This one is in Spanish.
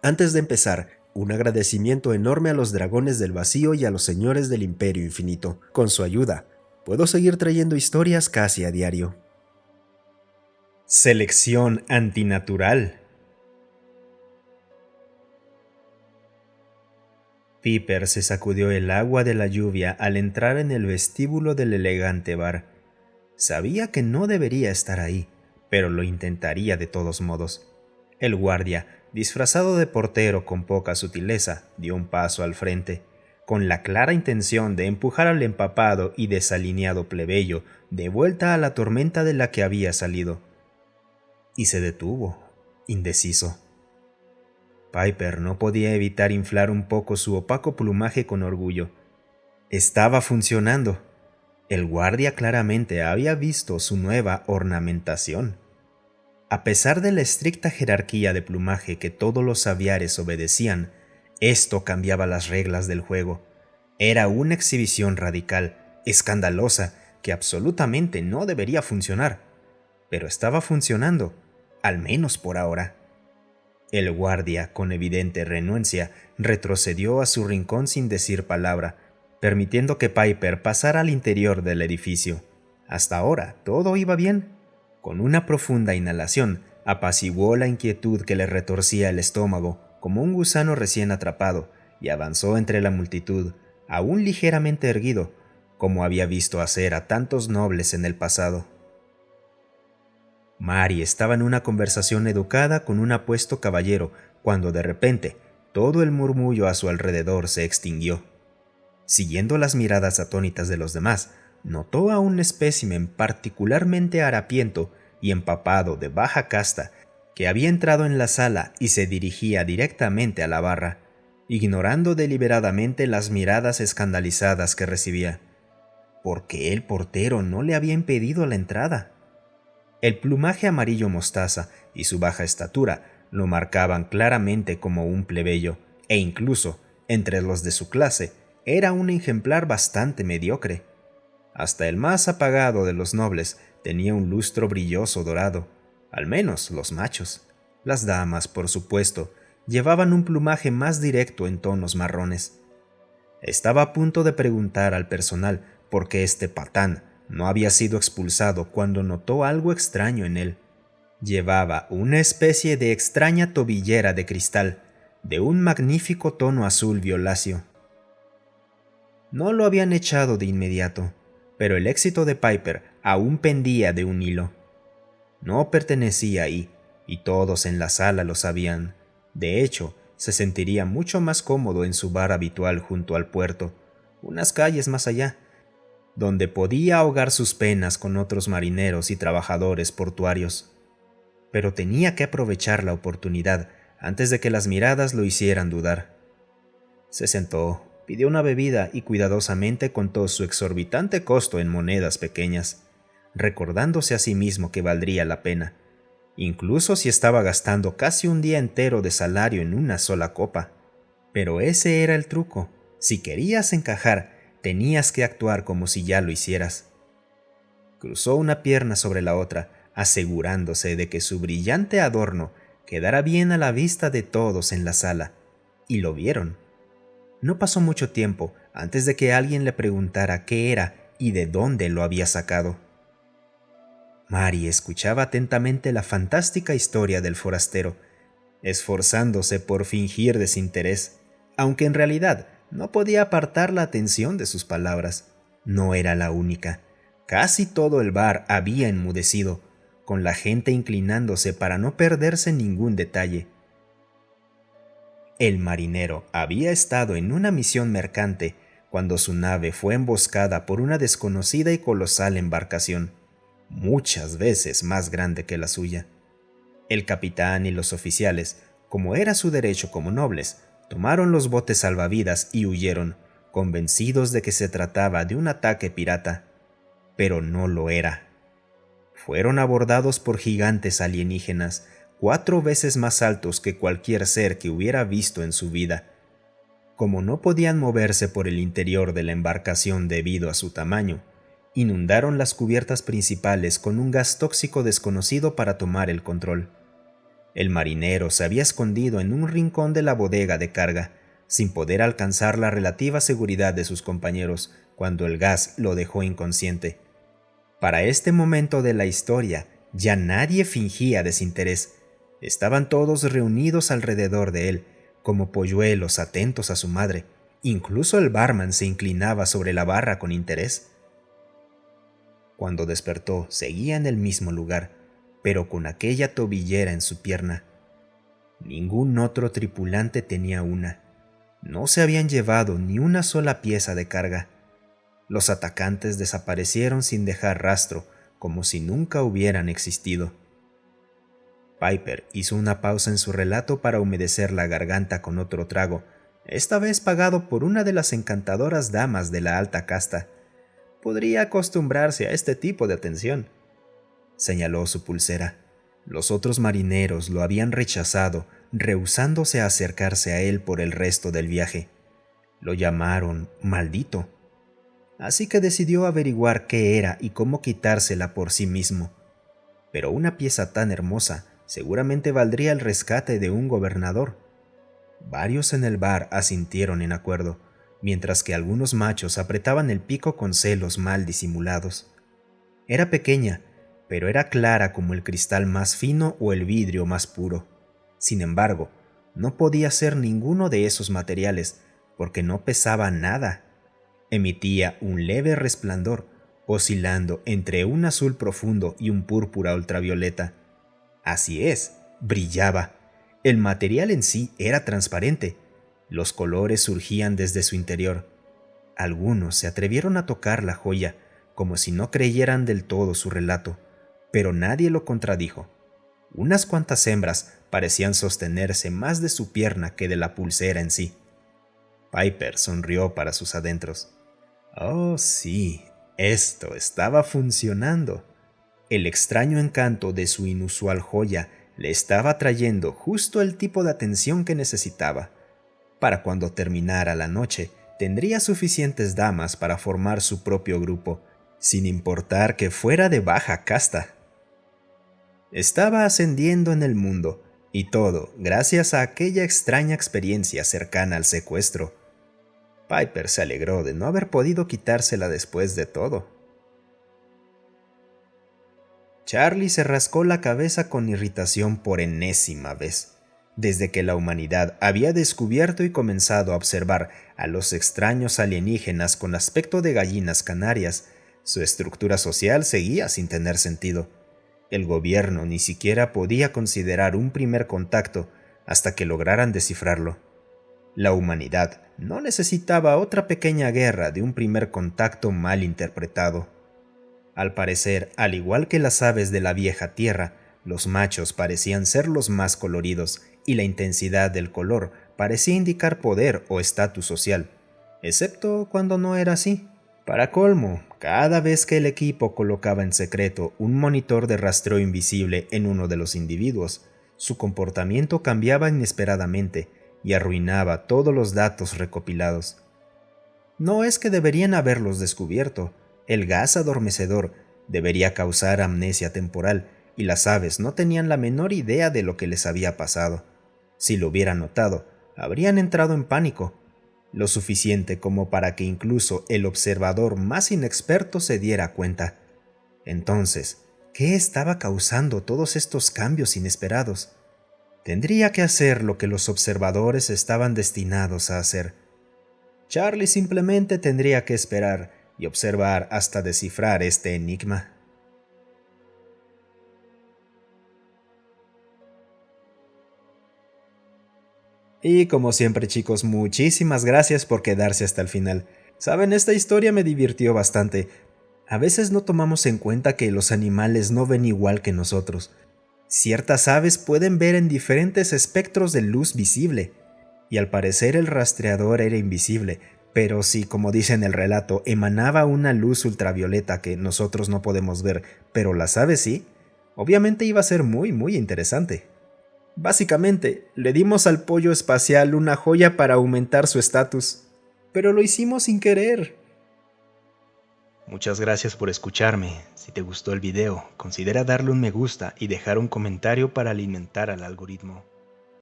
Antes de empezar, un agradecimiento enorme a los dragones del vacío y a los señores del Imperio Infinito. Con su ayuda, puedo seguir trayendo historias casi a diario. Selección antinatural. Piper se sacudió el agua de la lluvia al entrar en el vestíbulo del elegante bar. Sabía que no debería estar ahí, pero lo intentaría de todos modos. El guardia, disfrazado de portero con poca sutileza, dio un paso al frente, con la clara intención de empujar al empapado y desalineado plebeyo de vuelta a la tormenta de la que había salido. Y se detuvo, indeciso. Piper no podía evitar inflar un poco su opaco plumaje con orgullo. Estaba funcionando. El guardia claramente había visto su nueva ornamentación. A pesar de la estricta jerarquía de plumaje que todos los aviares obedecían, esto cambiaba las reglas del juego. Era una exhibición radical, escandalosa, que absolutamente no debería funcionar. Pero estaba funcionando, al menos por ahora. El guardia, con evidente renuencia, retrocedió a su rincón sin decir palabra, permitiendo que Piper pasara al interior del edificio. Hasta ahora todo iba bien. Con una profunda inhalación, apaciguó la inquietud que le retorcía el estómago como un gusano recién atrapado y avanzó entre la multitud, aún ligeramente erguido, como había visto hacer a tantos nobles en el pasado. Mary estaba en una conversación educada con un apuesto caballero cuando de repente todo el murmullo a su alrededor se extinguió. Siguiendo las miradas atónitas de los demás, notó a un espécimen particularmente harapiento y empapado de baja casta que había entrado en la sala y se dirigía directamente a la barra, ignorando deliberadamente las miradas escandalizadas que recibía. ¿Por qué el portero no le había impedido la entrada? El plumaje amarillo mostaza y su baja estatura lo marcaban claramente como un plebeyo, e incluso, entre los de su clase, era un ejemplar bastante mediocre. Hasta el más apagado de los nobles tenía un lustro brilloso dorado, al menos los machos. Las damas, por supuesto, llevaban un plumaje más directo en tonos marrones. Estaba a punto de preguntar al personal por qué este patán no había sido expulsado cuando notó algo extraño en él. Llevaba una especie de extraña tobillera de cristal, de un magnífico tono azul violáceo. No lo habían echado de inmediato, pero el éxito de Piper aún pendía de un hilo. No pertenecía ahí, y todos en la sala lo sabían. De hecho, se sentiría mucho más cómodo en su bar habitual junto al puerto, unas calles más allá, donde podía ahogar sus penas con otros marineros y trabajadores portuarios. Pero tenía que aprovechar la oportunidad antes de que las miradas lo hicieran dudar. Se sentó, pidió una bebida y cuidadosamente contó su exorbitante costo en monedas pequeñas, recordándose a sí mismo que valdría la pena, incluso si estaba gastando casi un día entero de salario en una sola copa. Pero ese era el truco. Si querías encajar, tenías que actuar como si ya lo hicieras. Cruzó una pierna sobre la otra, asegurándose de que su brillante adorno quedara bien a la vista de todos en la sala, y lo vieron. No pasó mucho tiempo antes de que alguien le preguntara qué era y de dónde lo había sacado. Mary escuchaba atentamente la fantástica historia del forastero, esforzándose por fingir desinterés, aunque en realidad no podía apartar la atención de sus palabras. No era la única. Casi todo el bar había enmudecido, con la gente inclinándose para no perderse ningún detalle. El marinero había estado en una misión mercante cuando su nave fue emboscada por una desconocida y colosal embarcación, muchas veces más grande que la suya. El capitán y los oficiales, como era su derecho como nobles, tomaron los botes salvavidas y huyeron, convencidos de que se trataba de un ataque pirata. Pero no lo era. Fueron abordados por gigantes alienígenas, 4 veces más altos que cualquier ser que hubiera visto en su vida. Como no podían moverse por el interior de la embarcación debido a su tamaño, inundaron las cubiertas principales con un gas tóxico desconocido para tomar el control. El marinero se había escondido en un rincón de la bodega de carga, sin poder alcanzar la relativa seguridad de sus compañeros, cuando el gas lo dejó inconsciente. Para este momento de la historia, ya nadie fingía desinterés. Estaban todos reunidos alrededor de él, como polluelos atentos a su madre. Incluso el barman se inclinaba sobre la barra con interés. Cuando despertó, seguía en el mismo lugar, pero con aquella tobillera en su pierna. Ningún otro tripulante tenía una. No se habían llevado ni una sola pieza de carga. Los atacantes desaparecieron sin dejar rastro, como si nunca hubieran existido. Piper hizo una pausa en su relato para humedecer la garganta con otro trago, esta vez pagado por una de las encantadoras damas de la alta casta. Podría acostumbrarse a este tipo de atención. Señaló su pulsera. Los otros marineros lo habían rechazado, rehusándose a acercarse a él por el resto del viaje. Lo llamaron maldito. Así que decidió averiguar qué era y cómo quitársela por sí mismo. Pero una pieza tan hermosa seguramente valdría el rescate de un gobernador. Varios en el bar asintieron en acuerdo, mientras que algunos machos apretaban el pico con celos mal disimulados. Era pequeña, pero era clara como el cristal más fino o el vidrio más puro. Sin embargo, no podía ser ninguno de esos materiales, porque no pesaba nada. Emitía un leve resplandor, oscilando entre un azul profundo y un púrpura ultravioleta. Así es, brillaba. El material en sí era transparente. Los colores surgían desde su interior. Algunos se atrevieron a tocar la joya, como si no creyeran del todo su relato, pero nadie lo contradijo. Unas cuantas hembras parecían sostenerse más de su pierna que de la pulsera en sí. Piper sonrió para sus adentros. Oh, sí, esto estaba funcionando. El extraño encanto de su inusual joya le estaba trayendo justo el tipo de atención que necesitaba. Para cuando terminara la noche, tendría suficientes damas para formar su propio grupo, sin importar que fuera de baja casta. Estaba ascendiendo en el mundo, y todo gracias a aquella extraña experiencia cercana al secuestro. Piper se alegró de no haber podido quitársela después de todo. Charlie se rascó la cabeza con irritación por enésima vez. Desde que la humanidad había descubierto y comenzado a observar a los extraños alienígenas con aspecto de gallinas canarias, su estructura social seguía sin tener sentido. El gobierno ni siquiera podía considerar un primer contacto hasta que lograran descifrarlo. La humanidad no necesitaba otra pequeña guerra de un primer contacto mal interpretado. Al parecer, al igual que las aves de la vieja tierra, los machos parecían ser los más coloridos y la intensidad del color parecía indicar poder o estatus social, excepto cuando no era así. Para colmo, cada vez que el equipo colocaba en secreto un monitor de rastreo invisible en uno de los individuos, su comportamiento cambiaba inesperadamente y arruinaba todos los datos recopilados. No es que deberían haberlos descubierto. El gas adormecedor debería causar amnesia temporal y las aves no tenían la menor idea de lo que les había pasado. Si lo hubieran notado, habrían entrado en pánico, lo suficiente como para que incluso el observador más inexperto se diera cuenta. Entonces, ¿qué estaba causando todos estos cambios inesperados? Tendría que hacer lo que los observadores estaban destinados a hacer. Charlie simplemente tendría que esperar y observar hasta descifrar este enigma. Y como siempre, chicos, muchísimas gracias por quedarse hasta el final. Saben, esta historia me divirtió bastante. A veces no tomamos en cuenta que los animales no ven igual que nosotros. Ciertas aves pueden ver en diferentes espectros de luz visible, y al parecer el rastreador era invisible, pero sí, como dice en el relato, emanaba una luz ultravioleta que nosotros no podemos ver, pero las aves sí. Obviamente iba a ser muy, muy interesante. Básicamente, le dimos al pollo espacial una joya para aumentar su estatus, pero lo hicimos sin querer. Muchas gracias por escucharme. Si te gustó el video, considera darle un me gusta y dejar un comentario para alimentar al algoritmo.